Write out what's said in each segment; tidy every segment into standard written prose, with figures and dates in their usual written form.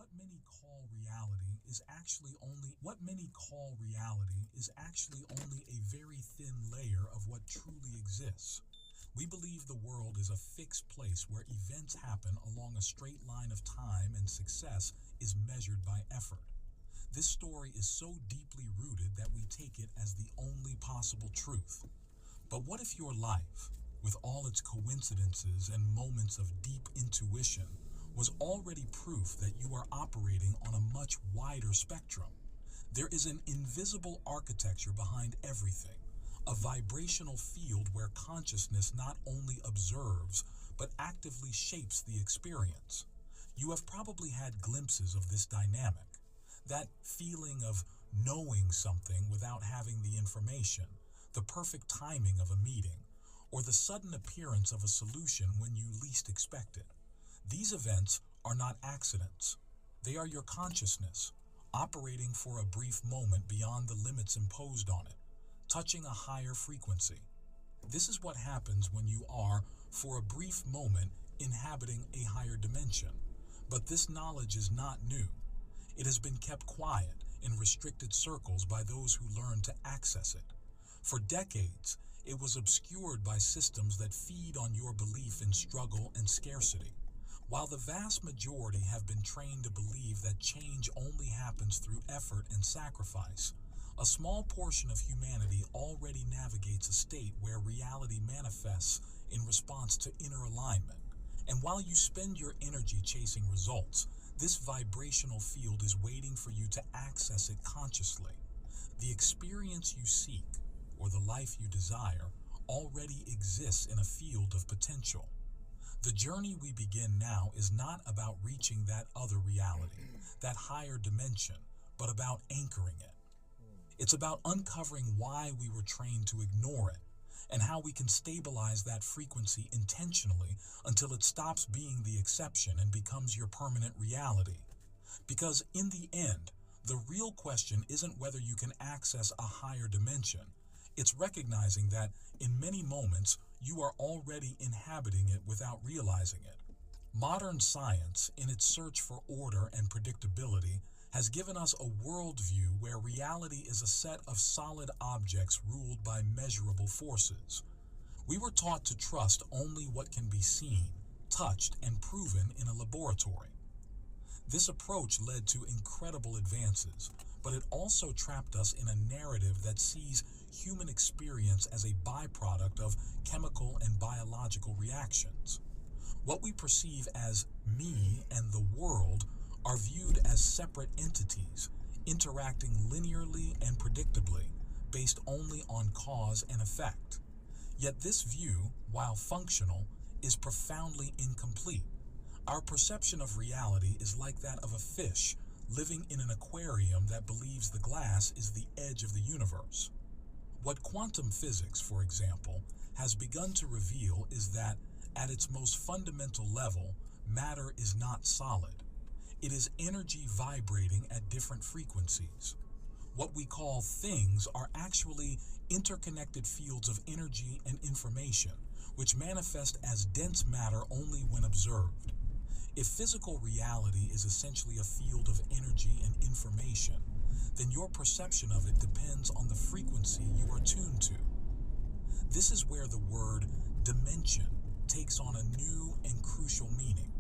What many call reality is actually only a very thin layer of what truly exists. We believe the world is a fixed place where events happen along a straight line of time and success is measured by effort. This story is so deeply rooted that we take it as the only possible truth. But what if your life, with all its coincidences and moments of deep intuition, was already proof that you are operating on a much wider spectrum? There is an invisible architecture behind everything, a vibrational field where consciousness not only observes, but actively shapes the experience. You have probably had glimpses of this dynamic, that feeling of knowing something without having the information, the perfect timing of a meeting, or the sudden appearance of a solution when you least expect it. These events are not accidents. They are your consciousness, operating for a brief moment beyond the limits imposed on it, touching a higher frequency. This is what happens when you are, for a brief moment, inhabiting a higher dimension. But this knowledge is not new. It has been kept quiet in restricted circles by those who learn to access it. For decades, it was obscured by systems that feed on your belief in struggle and scarcity. While the vast majority have been trained to believe that change only happens through effort and sacrifice, a small portion of humanity already navigates a state where reality manifests in response to inner alignment. And while you spend your energy chasing results, this vibrational field is waiting for you to access it consciously. The experience you seek, or the life you desire, already exists in a field of potential. The journey we begin now is not about reaching that other reality, that higher dimension, but about anchoring it. It's about uncovering why we were trained to ignore it, and how we can stabilize that frequency intentionally until it stops being the exception and becomes your permanent reality. Because in the end, the real question isn't whether you can access a higher dimension. It's recognizing that, in many moments, you are already inhabiting it without realizing it. Modern science, in its search for order and predictability, has given us a worldview where reality is a set of solid objects ruled by measurable forces. We were taught to trust only what can be seen, touched, and proven in a laboratory. This approach led to incredible advances, but it also trapped us in a narrative that sees human experience as a byproduct of chemical and biological reactions. What we perceive as me and the world are viewed as separate entities, interacting linearly and predictably, based only on cause and effect. Yet this view, while functional, is profoundly incomplete. Our perception of reality is like that of a fish living in an aquarium that believes the glass is the edge of the universe. What quantum physics, for example, has begun to reveal is that, at its most fundamental level, matter is not solid. It is energy vibrating at different frequencies. What we call things are actually interconnected fields of energy and information, which manifest as dense matter only when observed. If physical reality is essentially a field of energy and information, then your perception of it depends on the frequency you are tuned to. This is where the word dimension takes on a new and crucial meaning.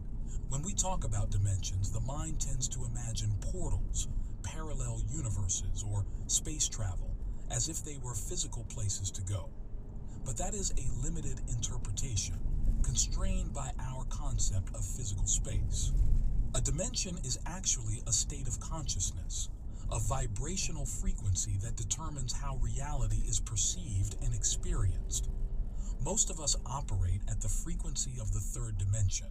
When we talk about dimensions, the mind tends to imagine portals, parallel universes, or space travel, as if they were physical places to go. But that is a limited interpretation, constrained by our concept of physical space. A dimension is actually a state of consciousness, a vibrational frequency that determines how reality is perceived and experienced. Most of us operate at the frequency of the third dimension,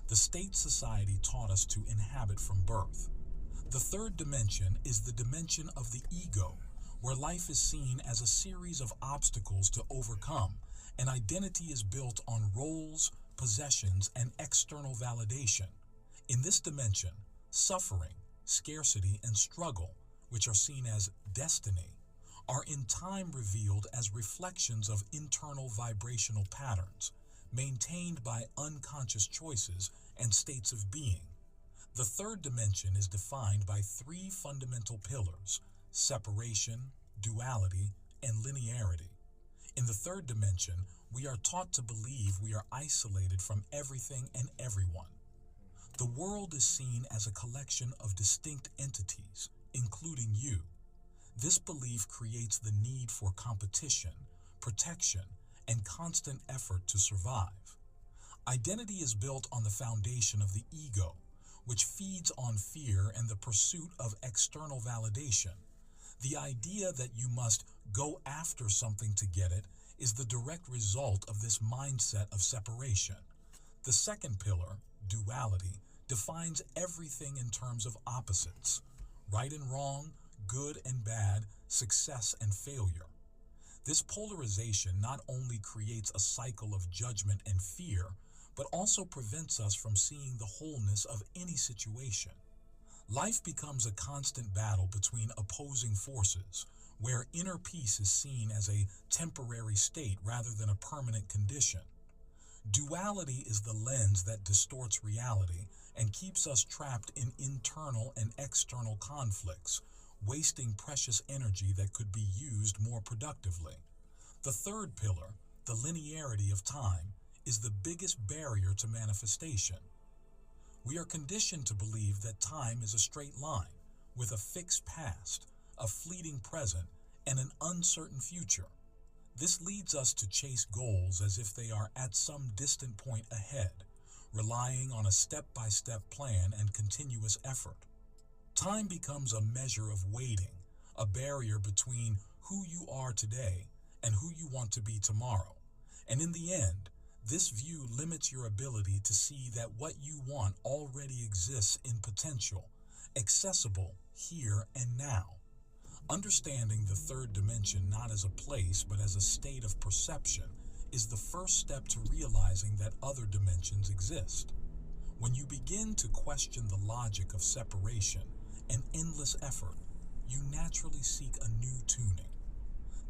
the state society taught us to inhabit from birth. The third dimension is the dimension of the ego, where life is seen as a series of obstacles to overcome, and identity is built on roles, possessions, and external validation. In this dimension, suffering, scarcity, and struggle, which are seen as destiny, are in time revealed as reflections of internal vibrational patterns, maintained by unconscious choices and states of being. The third dimension is defined by three fundamental pillars: separation, duality, and linearity. In the third dimension, we are taught to believe we are isolated from everything and everyone. The world is seen as a collection of distinct entities, including you. This belief creates the need for competition, protection, and constant effort to survive. Identity is built on the foundation of the ego, which feeds on fear and the pursuit of external validation. The idea that you must go after something to get it is the direct result of this mindset of separation. The second pillar, duality, defines everything in terms of opposites: right and wrong, good and bad, success and failure. This polarization not only creates a cycle of judgment and fear, but also prevents us from seeing the wholeness of any situation. Life becomes a constant battle between opposing forces, where inner peace is seen as a temporary state rather than a permanent condition. Duality is the lens that distorts reality and keeps us trapped in internal and external conflicts, wasting precious energy that could be used more productively. The third pillar, the linearity of time, is the biggest barrier to manifestation. We are conditioned to believe that time is a straight line, with a fixed past, a fleeting present, and an uncertain future. This leads us to chase goals as if they are at some distant point ahead, relying on a step-by-step plan and continuous effort. Time becomes a measure of waiting, a barrier between who you are today and who you want to be tomorrow. And in the end, this view limits your ability to see that what you want already exists in potential, accessible here and now. Understanding the third dimension not as a place but as a state of perception is the first step to realizing that other dimensions exist. When you begin to question the logic of separation and endless effort, you naturally seek a new tuning.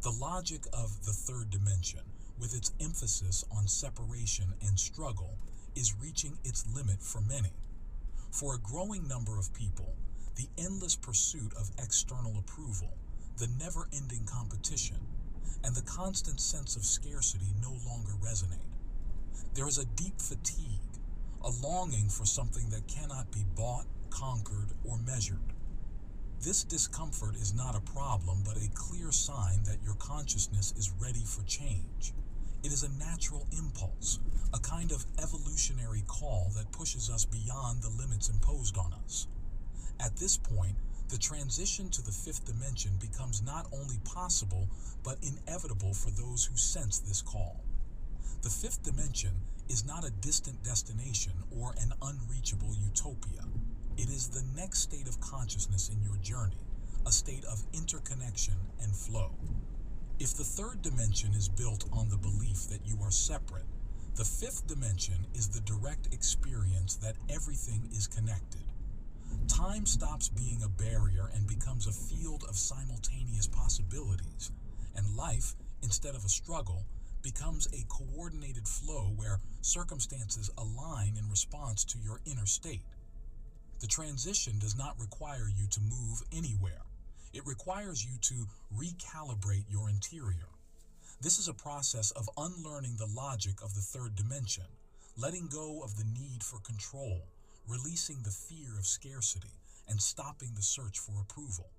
The logic of the third dimension, with its emphasis on separation and struggle, is reaching its limit for many. For a growing number of people, the endless pursuit of external approval, the never-ending competition, and the constant sense of scarcity no longer resonate. There is a deep fatigue, a longing for something that cannot be bought, conquered, or measured. This discomfort is not a problem, but a clear sign that your consciousness is ready for change. It is a natural impulse, a kind of evolutionary call that pushes us beyond the limits imposed on us. At this point, the transition to the fifth dimension becomes not only possible, but inevitable for those who sense this call. The fifth dimension is not a distant destination or an unreachable utopia. It is the next state of consciousness in your journey, a state of interconnection and flow. If the third dimension is built on the belief that you are separate, the fifth dimension is the direct experience that everything is connected. Time stops being a barrier and becomes a field of simultaneous possibilities, and life, instead of a struggle, becomes a coordinated flow where circumstances align in response to your inner state. The transition does not require you to move anywhere. It requires you to recalibrate your interior. This is a process of unlearning the logic of the third dimension, letting go of the need for control, releasing the fear of scarcity, and stopping the search for approval.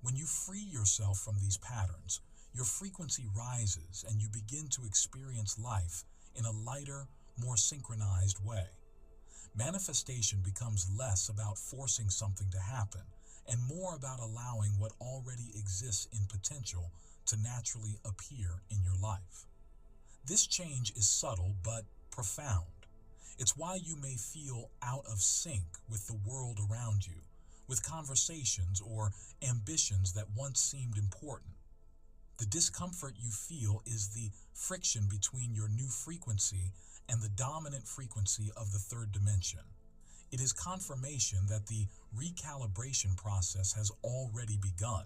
When you free yourself from these patterns, your frequency rises and you begin to experience life in a lighter, more synchronized way. Manifestation becomes less about forcing something to happen and more about allowing what already exists in potential to naturally appear in your life. This change is subtle but profound. It's why you may feel out of sync with the world around you, with conversations or ambitions that once seemed important. The discomfort you feel is the friction between your new frequency and the dominant frequency of the third dimension. It is confirmation that the recalibration process has already begun.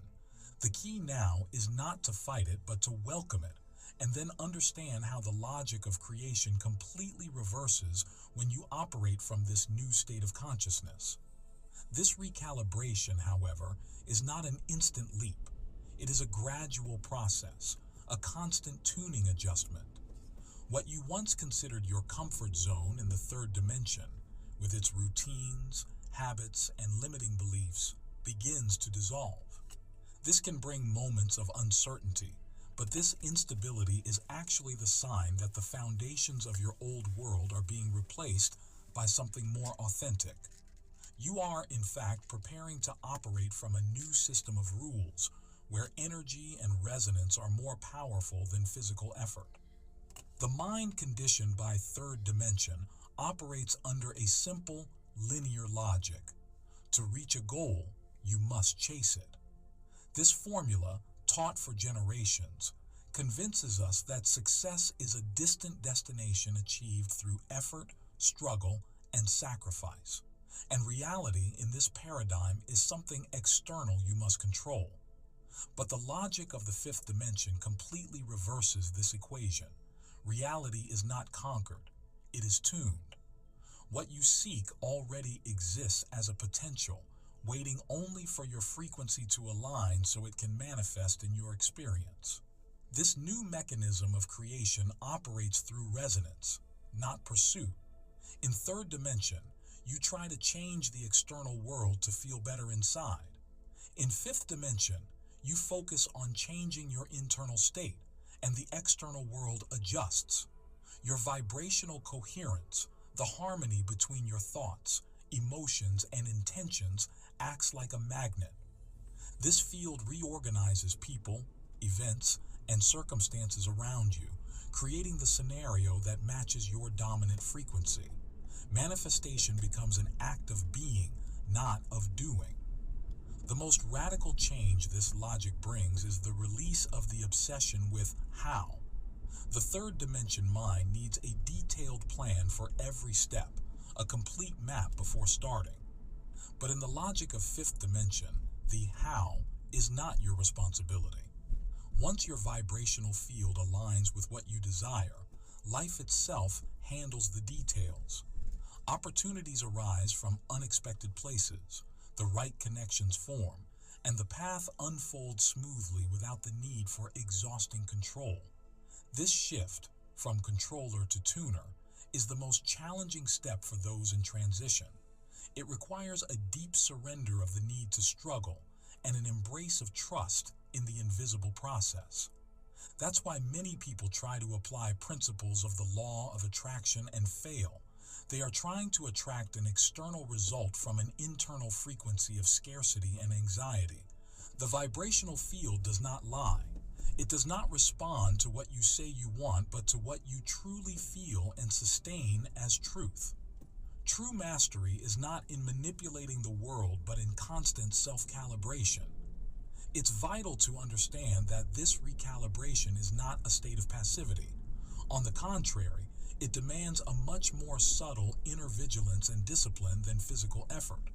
The key now is not to fight it, but to welcome it and then understand how the logic of creation completely reverses when you operate from this new state of consciousness. This recalibration, however, is not an instant leap. It is a gradual process, a constant tuning adjustment. What you once considered your comfort zone in the third dimension, with its routines, habits, and limiting beliefs, begins to dissolve. This can bring moments of uncertainty, but this instability is actually the sign that the foundations of your old world are being replaced by something more authentic. You are, in fact, preparing to operate from a new system of rules, where energy and resonance are more powerful than physical effort. The mind conditioned by third dimension operates under a simple, linear logic. To reach a goal, you must chase it. This formula, taught for generations, convinces us that success is a distant destination achieved through effort, struggle, and sacrifice. And reality in this paradigm is something external you must control. But the logic of the fifth dimension completely reverses this equation. Reality is not conquered, it is tuned. What you seek already exists as a potential, waiting only for your frequency to align so it can manifest in your experience. This new mechanism of creation operates through resonance, not pursuit. In third dimension, you try to change the external world to feel better inside. In fifth dimension, you focus on changing your internal state, and the external world adjusts. Your vibrational coherence, the harmony between your thoughts, emotions, and intentions, acts like a magnet. This field reorganizes people, events, and circumstances around you, creating the scenario that matches your dominant frequency. Manifestation becomes an act of being, not of doing. The most radical change this logic brings is the release of the obsession with how. The third dimension mind needs a detailed plan for every step, a complete map before starting. But in the logic of fifth dimension, the how is not your responsibility. Once your vibrational field aligns with what you desire, life itself handles the details. Opportunities arise from unexpected places, the right connections form, and the path unfolds smoothly without the need for exhausting control. This shift, from controller to tuner, is the most challenging step for those in transition. It requires a deep surrender of the need to struggle and an embrace of trust in the invisible process. That's why many people try to apply principles of the law of attraction and fail. They are trying to attract an external result from an internal frequency of scarcity and anxiety. The vibrational field does not lie. It does not respond to what you say you want, but to what you truly feel and sustain as truth. True mastery is not in manipulating the world, but in constant self-calibration. It's vital to understand that this recalibration is not a state of passivity. On the contrary, it demands a much more subtle inner vigilance and discipline than physical effort.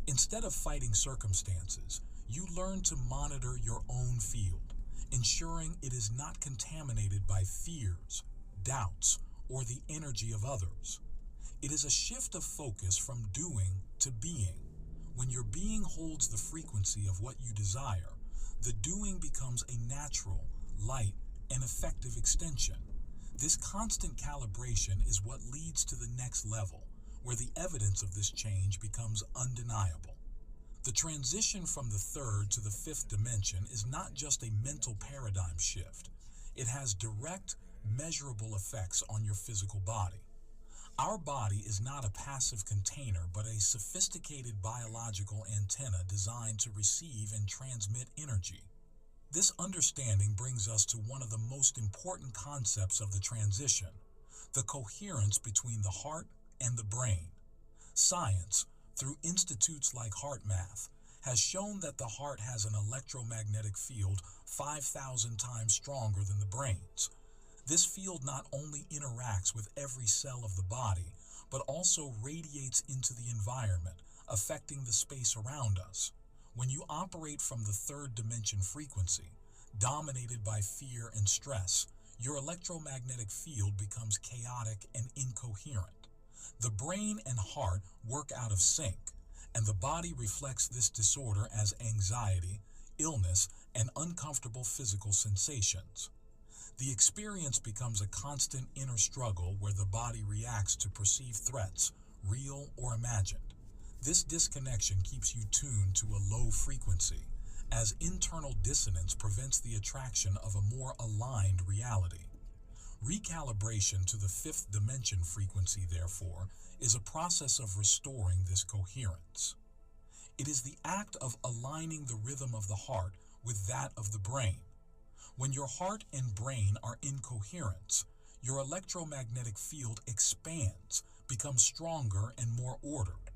Instead of fighting circumstances, you learn to monitor your own field, ensuring it is not contaminated by fears, doubts, or the energy of others. It is a shift of focus from doing to being. When your being holds the frequency of what you desire, the doing becomes a natural, light, and effective extension. This constant calibration is what leads to the next level, where the evidence of this change becomes undeniable. The transition from the third to the fifth dimension is not just a mental paradigm shift. It has direct, measurable effects on your physical body. Our body is not a passive container, but a sophisticated biological antenna designed to receive and transmit energy. This understanding brings us to one of the most important concepts of the transition, the coherence between the heart and the brain. Science, through institutes like HeartMath, has shown that the heart has an electromagnetic field 5,000 times stronger than the brain's. This field not only interacts with every cell of the body, but also radiates into the environment, affecting the space around us. When you operate from the third dimension frequency, dominated by fear and stress, your electromagnetic field becomes chaotic and incoherent. The brain and heart work out of sync, and the body reflects this disorder as anxiety, illness, and uncomfortable physical sensations. The experience becomes a constant inner struggle where the body reacts to perceived threats, real or imagined. This disconnection keeps you tuned to a low frequency, as internal dissonance prevents the attraction of a more aligned reality. Recalibration to the fifth dimension frequency, therefore, is a process of restoring this coherence. It is the act of aligning the rhythm of the heart with that of the brain. When your heart and brain are in coherence, your electromagnetic field expands, becomes stronger and more ordered.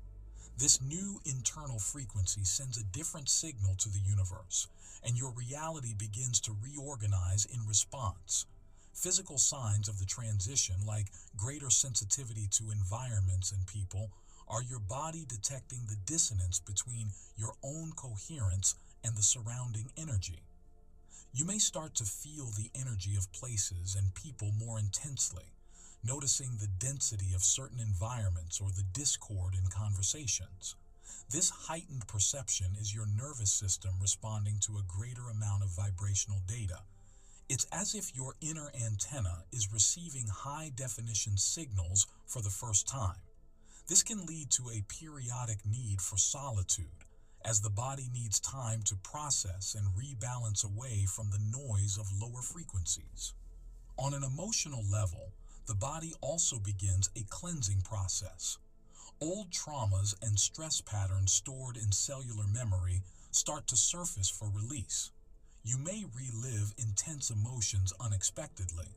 This new internal frequency sends a different signal to the universe, and your reality begins to reorganize in response. Physical signs of the transition, like greater sensitivity to environments and people, are your body detecting the dissonance between your own coherence and the surrounding energy. You may start to feel the energy of places and people more intensely, noticing the density of certain environments or the discord in conversations. This heightened perception is your nervous system responding to a greater amount of vibrational data. It's as if your inner antenna is receiving high-definition signals for the first time. This can lead to a periodic need for solitude, as the body needs time to process and rebalance away from the noise of lower frequencies. On an emotional level, the body also begins a cleansing process. Old traumas and stress patterns stored in cellular memory start to surface for release. You may relive intense emotions unexpectedly,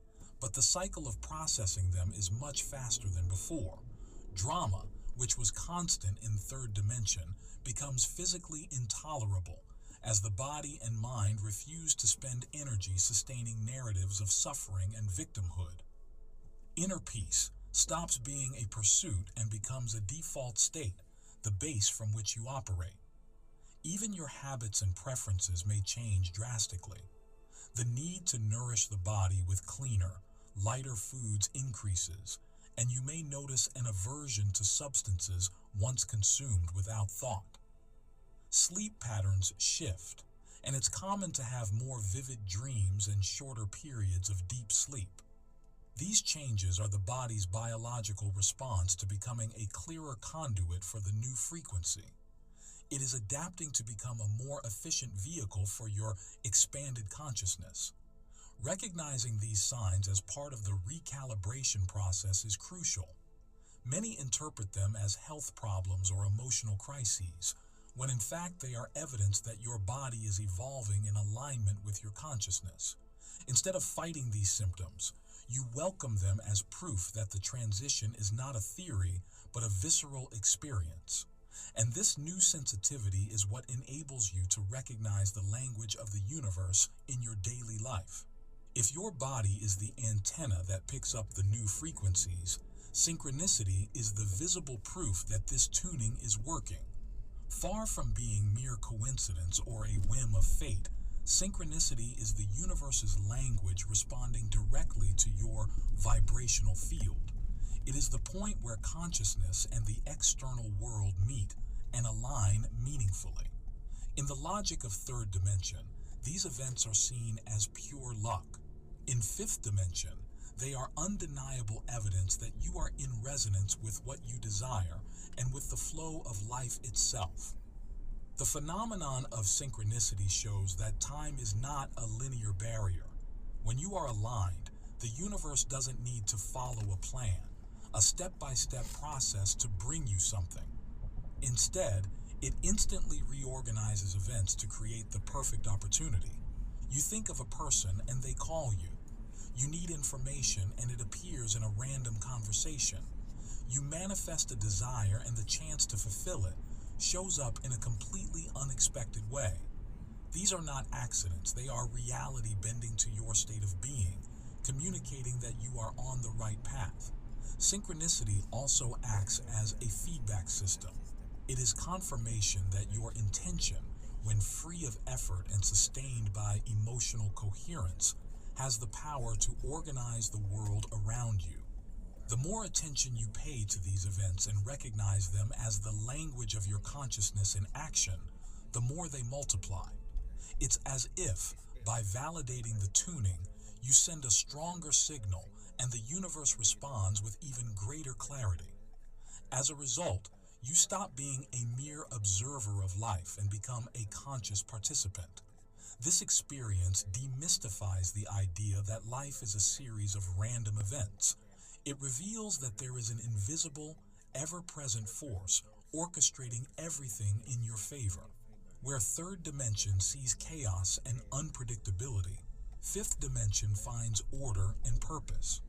but the cycle of processing them is much faster than before. Drama, which was constant in third dimension, becomes physically intolerable as the body and mind refuse to spend energy sustaining narratives of suffering and victimhood. Inner peace stops being a pursuit and becomes a default state, the base from which you operate. Even your habits and preferences may change drastically. The need to nourish the body with cleaner, lighter foods increases, and you may notice an aversion to substances once consumed without thought. Sleep patterns shift, and it's common to have more vivid dreams and shorter periods of deep sleep. These changes are the body's biological response to becoming a clearer conduit for the new frequency. It is adapting to become a more efficient vehicle for your expanded consciousness. Recognizing these signs as part of the recalibration process is crucial. Many interpret them as health problems or emotional crises, when in fact they are evidence that your body is evolving in alignment with your consciousness. Instead of fighting these symptoms, you welcome them as proof that the transition is not a theory, but a visceral experience. And this new sensitivity is what enables you to recognize the language of the universe in your daily life. If your body is the antenna that picks up the new frequencies, synchronicity is the visible proof that this tuning is working. Far from being mere coincidence or a whim of fate, synchronicity is the universe's language responding directly to your vibrational field. It is the point where consciousness and the external world meet and align meaningfully. In the logic of third dimension, these events are seen as pure luck. In fifth dimension, they are undeniable evidence that you are in resonance with what you desire and with the flow of life itself. The phenomenon of synchronicity shows that time is not a linear barrier. When you are aligned, the universe doesn't need to follow a plan, a step-by-step process to bring you something. Instead, it instantly reorganizes events to create the perfect opportunity. You think of a person and they call you. You need information and it appears in a random conversation. You manifest a desire and the chance to fulfill it shows up in a completely unexpected way. These are not accidents, they are reality bending to your state of being, communicating that you are on the right path. Synchronicity also acts as a feedback system. It is confirmation that your intention, when free of effort and sustained by emotional coherence, has the power to organize the world around you. The more attention you pay to these events and recognize them as the language of your consciousness in action, the more they multiply. It's as if, by validating the tuning, you send a stronger signal and the universe responds with even greater clarity. As a result, you stop being a mere observer of life and become a conscious participant. This experience demystifies the idea that life is a series of random events. It reveals that there is an invisible, ever-present force orchestrating everything in your favor. Where third dimension sees chaos and unpredictability, fifth dimension finds order and purpose.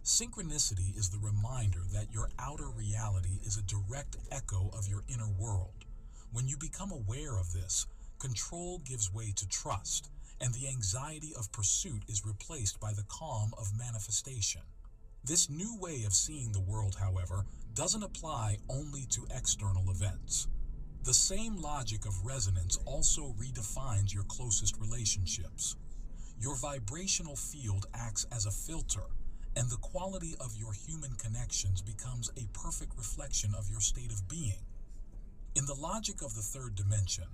Synchronicity is the reminder that your outer reality is a direct echo of your inner world. When you become aware of this, control gives way to trust, and the anxiety of pursuit is replaced by the calm of manifestation. This new way of seeing the world, however, doesn't apply only to external events. The same logic of resonance also redefines your closest relationships. Your vibrational field acts as a filter, and the quality of your human connections becomes a perfect reflection of your state of being. In the logic of the third dimension,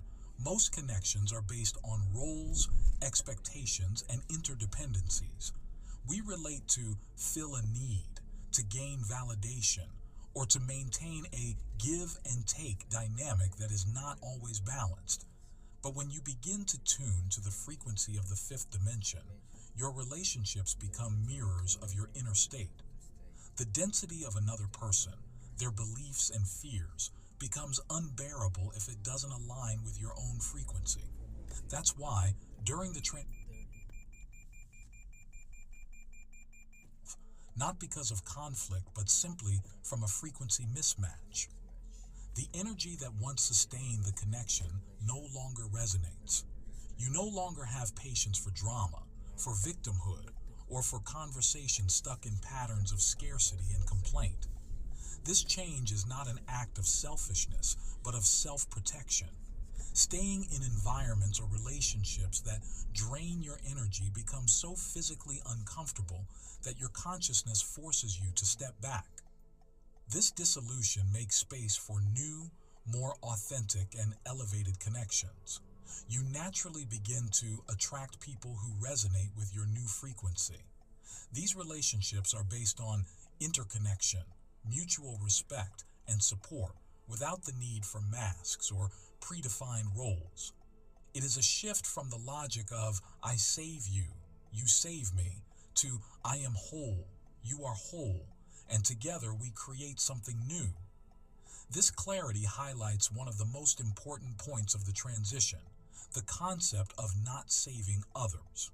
most connections are based on roles, expectations, and interdependencies. We relate to fill a need, to gain validation, or to maintain a give and take dynamic that is not always balanced. But when you begin to tune to the frequency of the fifth dimension, your relationships become mirrors of your inner state. The density of another person, their beliefs and fears, becomes unbearable if it doesn't align with your own frequency. That's why, during the not because of conflict, but simply from a frequency mismatch. The energy that once sustained the connection no longer resonates. You no longer have patience for drama, for victimhood, or for conversations stuck in patterns of scarcity and complaint. This change is not an act of selfishness, but of self-protection. Staying in environments or relationships that drain your energy becomes so physically uncomfortable that your consciousness forces you to step back. This dissolution makes space for new, more authentic and elevated connections. You naturally begin to attract people who resonate with your new frequency. These relationships are based on interconnection, mutual respect, and support without the need for masks or predefined roles. It is a shift from the logic of I save you, you save me, to I am whole, you are whole, and together we create something new. This clarity highlights one of the most important points of the transition, the concept of not saving others.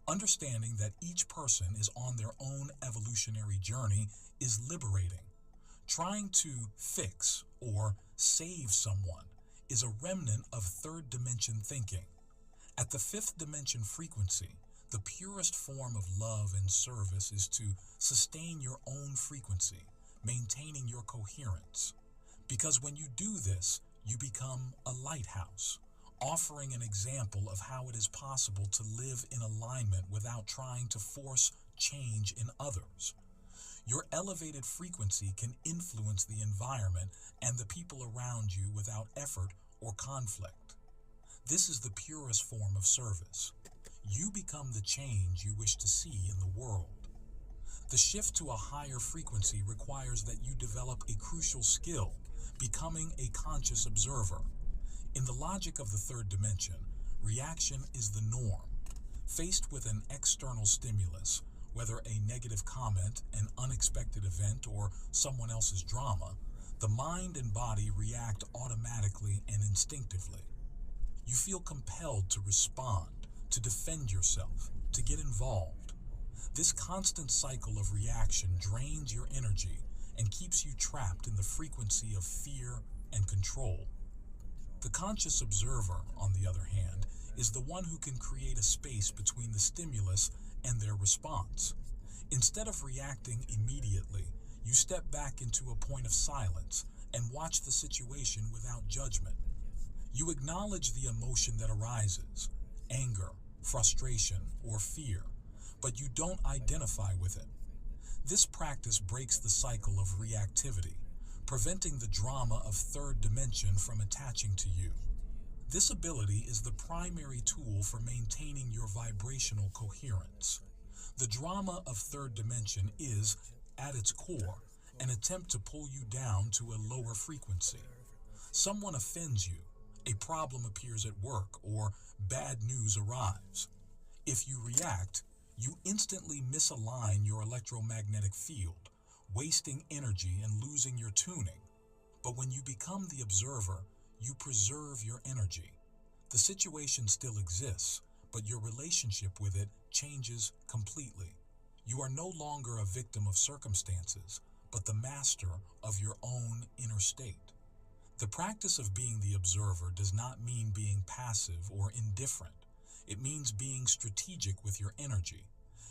Understanding that each person is on their own evolutionary journey is liberating. Trying to fix or save someone is a remnant of third dimension thinking. At the fifth dimension frequency, the purest form of love and service is to sustain your own frequency, maintaining your coherence. Because when you do this, you become a lighthouse, offering an example of how it is possible to live in alignment without trying to force change in others. Your elevated frequency can influence the environment and the people around you without effort or conflict. This is the purest form of service. You become the change you wish to see in the world. The shift to a higher frequency requires that you develop a crucial skill, becoming a conscious observer. In the logic of the third dimension, reaction is the norm. Faced with an external stimulus, whether a negative comment, an unexpected event, or someone else's drama, the mind and body react automatically and instinctively. You feel compelled to respond, to defend yourself, to get involved. This constant cycle of reaction drains your energy and keeps you trapped in the frequency of fear and control. The conscious observer, on the other hand, is the one who can create a space between the stimulus and their response. Instead of reacting immediately, you step back into a point of silence and watch the situation without judgment. You acknowledge the emotion that arises, anger, frustration, or fear, but you don't identify with it. This practice breaks the cycle of reactivity, preventing the drama of third dimension from attaching to you. This ability is the primary tool for maintaining your vibrational coherence. The drama of third dimension is, at its core, an attempt to pull you down to a lower frequency. Someone offends you, a problem appears at work, or bad news arrives. If you react, you instantly misalign your electromagnetic field, wasting energy and losing your tuning. But when you become the observer, you preserve your energy. The situation still exists, but your relationship with it changes completely. You are no longer a victim of circumstances, but the master of your own inner state. The practice of being the observer does not mean being passive or indifferent. It means being strategic with your energy.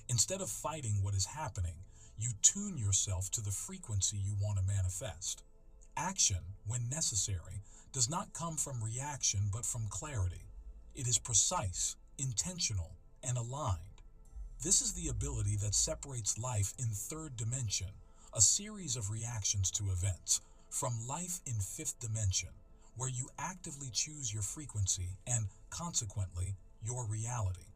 Instead of fighting what is happening, you tune yourself to the frequency you want to manifest. Action, when necessary, does not come from reaction but from clarity. It is precise, intentional, and aligned. This is the ability that separates life in third dimension, a series of reactions to events, from life in fifth dimension, where you actively choose your frequency and, consequently, your reality.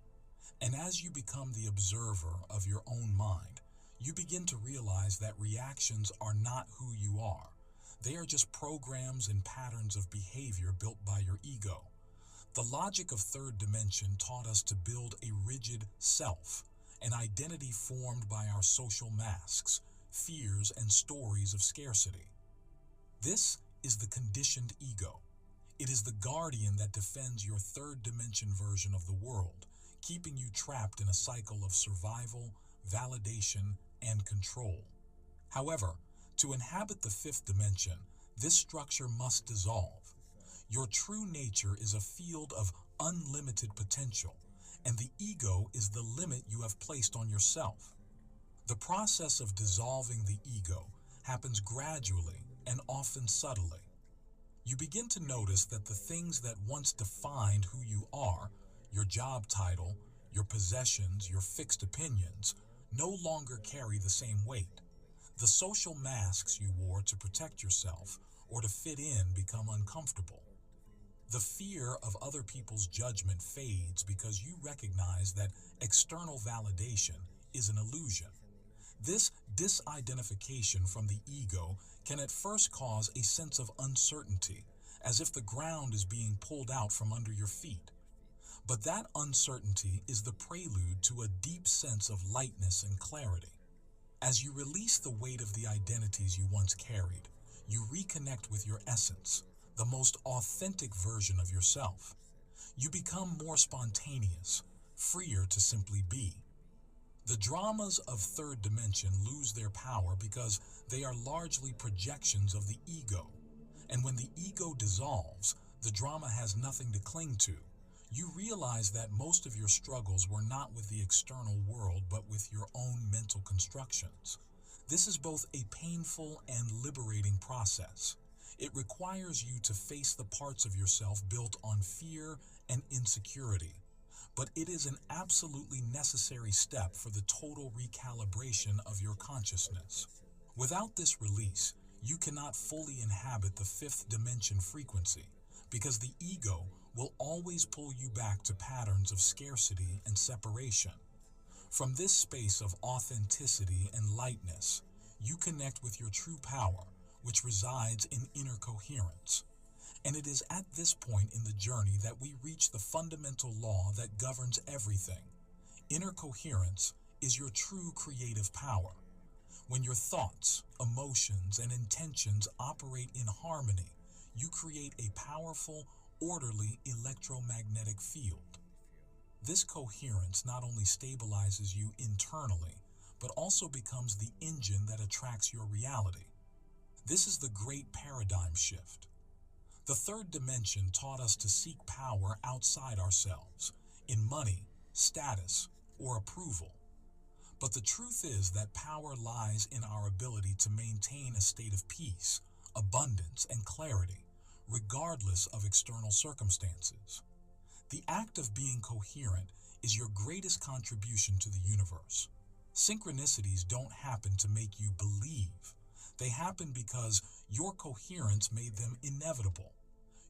And as you become the observer of your own mind, you begin to realize that reactions are not who you are. They are just programs and patterns of behavior built by your ego. The logic of third dimension taught us to build a rigid self, an identity formed by our social masks, fears, and stories of scarcity. This is the conditioned ego. It is the guardian that defends your third dimension version of the world, keeping you trapped in a cycle of survival, validation, and control. However, to inhabit the fifth dimension, this structure must dissolve. Your true nature is a field of unlimited potential, and the ego is the limit you have placed on yourself. The process of dissolving the ego happens gradually and often subtly. You begin to notice that the things that once defined who you are, your job title, your possessions, your fixed opinions, no longer carry the same weight. The social masks you wore to protect yourself or to fit in become uncomfortable. The fear of other people's judgment fades because you recognize that external validation is an illusion. This disidentification from the ego can at first cause a sense of uncertainty, as if the ground is being pulled out from under your feet. But that uncertainty is the prelude to a deep sense of lightness and clarity. As you release the weight of the identities you once carried, you reconnect with your essence, the most authentic version of yourself. You become more spontaneous, freer to simply be. The dramas of third dimension lose their power because they are largely projections of the ego. And when the ego dissolves, the drama has nothing to cling to. You realize that most of your struggles were not with the external world, but with your own mental constructions. This is both a painful and liberating process. It requires you to face the parts of yourself built on fear and insecurity. But it is an absolutely necessary step for the total recalibration of your consciousness. Without this release, you cannot fully inhabit the fifth dimension frequency, because the ego will always pull you back to patterns of scarcity and separation. From this space of authenticity and lightness, you connect with your true power, which resides in inner coherence. And it is at this point in the journey that we reach the fundamental law that governs everything. Inner coherence is your true creative power. When your thoughts, emotions, and intentions operate in harmony, you create a powerful, orderly electromagnetic field. This coherence not only stabilizes you internally, but also becomes the engine that attracts your reality. This is the great paradigm shift. The third dimension taught us to seek power outside ourselves, in money, status, or approval. But the truth is that power lies in our ability to maintain a state of peace, abundance, and clarity, regardless of external circumstances. The act of being coherent is your greatest contribution to the universe. Synchronicities don't happen to make you believe. They happen because your coherence made them inevitable.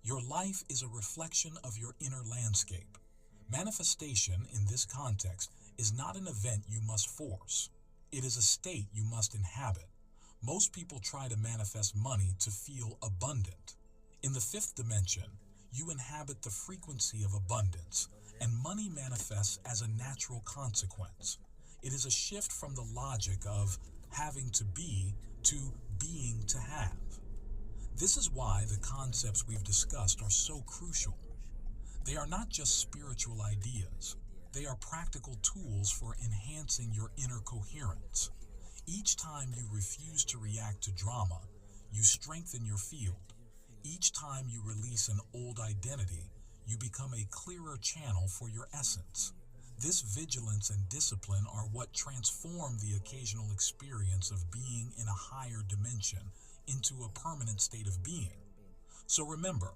Your life is a reflection of your inner landscape. Manifestation, in this context, is not an event you must force. It is a state you must inhabit. Most people try to manifest money to feel abundant. In the fifth dimension, you inhabit the frequency of abundance, and money manifests as a natural consequence. It is a shift from the logic of having to be to being to have. This is why the concepts we've discussed are so crucial. They are not just spiritual ideas. They are practical tools for enhancing your inner coherence. Each time you refuse to react to drama, you strengthen your field. Each time you release an old identity, you become a clearer channel for your essence. This vigilance and discipline are what transform the occasional experience of being in a higher dimension into a permanent state of being. So remember,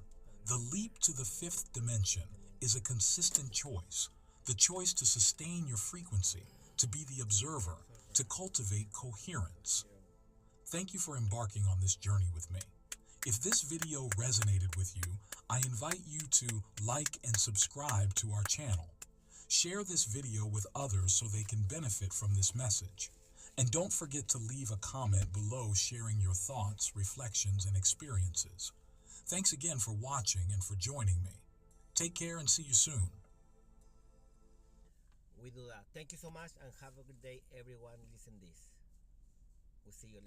the leap to the fifth dimension is a consistent choice. The choice to sustain your frequency, to be the observer, to cultivate coherence. Thank you for embarking on this journey with me. If this video resonated with you, I invite you to like and subscribe to our channel. Share this video with others so they can benefit from this message. And don't forget to leave a comment below sharing your thoughts, reflections, and experiences. Thanks again for watching and for joining me. Take care and see you soon. We do that. Thank you so much and have a good day, everyone. Listen this. We'll see you later.